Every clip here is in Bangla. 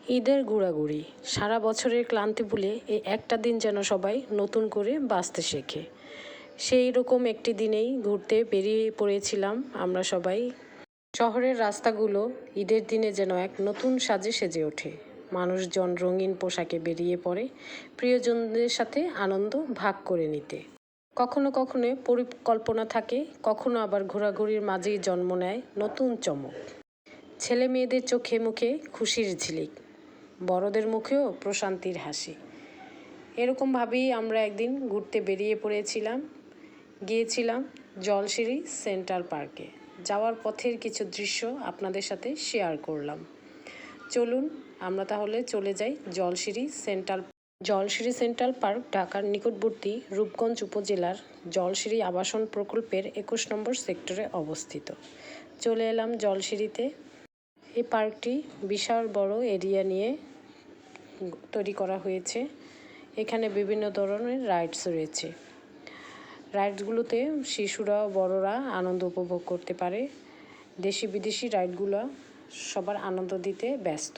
ঈদের ঘোরাঘুরি সারা বছরের ক্লান্তি ভুলে এই একটা দিন যেন সবাই নতুন করে বাঁচতে শেখে। সেই রকম একটি দিনেই ঘুরতে বেরিয়ে পড়েছিলাম আমরা সবাই। শহরের রাস্তাগুলো ঈদের দিনে যেন এক নতুন সাজে সেজে ওঠে। মানুষজন রঙিন পোশাকে বেরিয়ে পড়ে প্রিয়জনদের সাথে আনন্দ ভাগ করে নিতে। কখনো কখনো পরিকল্পনা থাকে, কখনো আবার ঘোরাঘুরির মাঝেই জন্ম নেয় নতুন চমক। ছেলে মেয়েদের চোখে মুখে খুশির ঝিলিক, বড়দের মুখেও প্রশান্তির হাসি। এরকমভাবেই আমরা একদিন ঘুরতে বেরিয়ে পড়েছিলাম। গিয়েছিলাম জলসিঁড়ি সেন্ট্রাল পার্কে। যাওয়ার পথের কিছু দৃশ্য আপনাদের সাথে শেয়ার করলাম। চলুন আমরা তাহলে চলে যাই জলসিঁড়ি সেন্ট্রাল পার্ক ঢাকার নিকটবর্তী রূপগঞ্জ উপজেলার জলসিঁড়ি আবাসন প্রকল্পের 21 নম্বর সেক্টরে অবস্থিত। চলে এলাম জলসিঁড়িতে। এই পার্কটি বিশাল বড় এরিয়া নিয়ে তৈরি করা হয়েছে। এখানে বিভিন্ন ধরনের রাইডস রয়েছে। রাইডসগুলোতে শিশুরা বড়রা আনন্দ উপভোগ করতে পারে। দেশি বিদেশি রাইডগুলো সবার আনন্দ দিতে ব্যস্ত।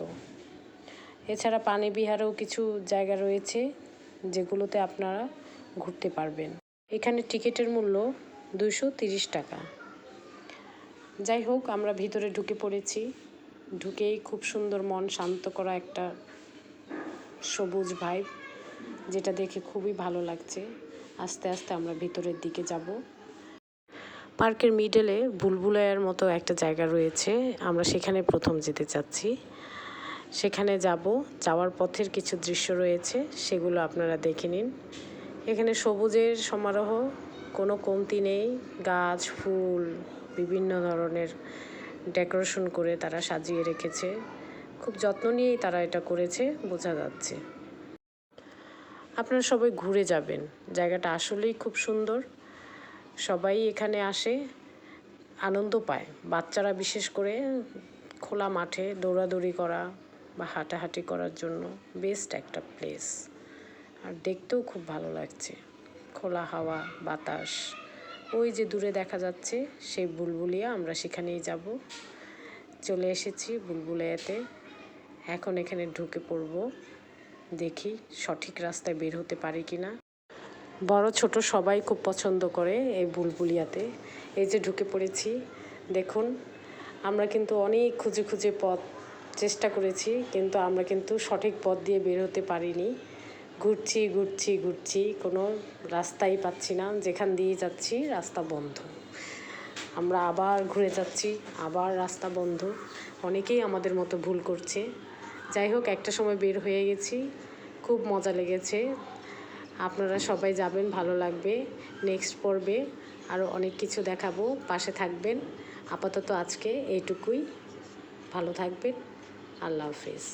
এছাড়া পানি বিহারেও কিছু জায়গা রয়েছে যেগুলোতে আপনারা ঘুরতে পারবেন। এখানে টিকিটের মূল্য 230 টাকা। যাই হোক, আমরা ভিতরে ঢুকে পড়েছি। ঢুকেই খুব সুন্দর, মন শান্ত করা একটা সবুজ ভাইব, যেটা দেখে খুবই ভালো লাগছে। আস্তে আস্তে আমরা ভিতরের দিকে যাব। পার্কের মিডলে বুলবুলাইয়ের মতো একটা জায়গা রয়েছে, আমরা সেখানে প্রথম যেতে চাচ্ছি। সেখানে যাব। যাওয়ার পথের কিছু দৃশ্য রয়েছে, সেগুলো আপনারা দেখে নিন। এখানে সবুজের সমারোহ, কোনো কমতি নেই। গাছ, ফুল, বিভিন্ন ধরনের ডেকোরেশন করে তারা সাজিয়ে রেখেছে। খুব যত্ন নিয়েই তারা এটা করেছে, বোঝা যাচ্ছে। আপনারা সবাই ঘুরে যাবেন, জায়গাটা আসলেই খুব সুন্দর। সবাই এখানে আসে, আনন্দ পায়। বাচ্চারা বিশেষ করে খোলা মাঠে দৌড়াদৌড়ি করা বা হাঁটাহাঁটি করার জন্য বেস্ট একটা প্লেস। আর দেখতেও খুব ভালো লাগছে, খোলা হাওয়া, বাতাস। ওই যে দূরে দেখা যাচ্ছে সেই বুলবুলিয়া, আমরা সেখানেই যাব। চলে এসেছি বুলবুলিয়াতে। এখন এখানে ঢুকে পড়ব, দেখি সঠিক রাস্তায় বের হতে পারি কিনা। বড় ছোট সবাই খুব পছন্দ করে এই বুলবুলিয়াতে। এই যে ঢুকে পড়েছি, দেখুন। আমরা কিন্তু অনেক খুঁজে খুঁজে পথ চেষ্টা করেছি, কিন্তু আমরা কিন্তু সঠিক পথ দিয়ে বের হতে পারিনি। ঘুরছি, কোনো রাস্তাই পাচ্ছি না। যেখান দিয়ে যাচ্ছি রাস্তা বন্ধ। আমরা আবার ঘুরে যাচ্ছি, আবার রাস্তা বন্ধ। অনেকেই আমাদের মতো ভুল করছে। যাই হোক, একটা সময় বের হয়ে গেছি, খুব মজা লেগেছে। আপনারা সবাই যাবেন, ভালো লাগবে। নেক্সট পর্বে আরও অনেক কিছু দেখাবো, পাশে থাকবেন। আপাতত আজকে এইটুকুই। ভালো থাকবেন। আল্লাহ হাফেজ।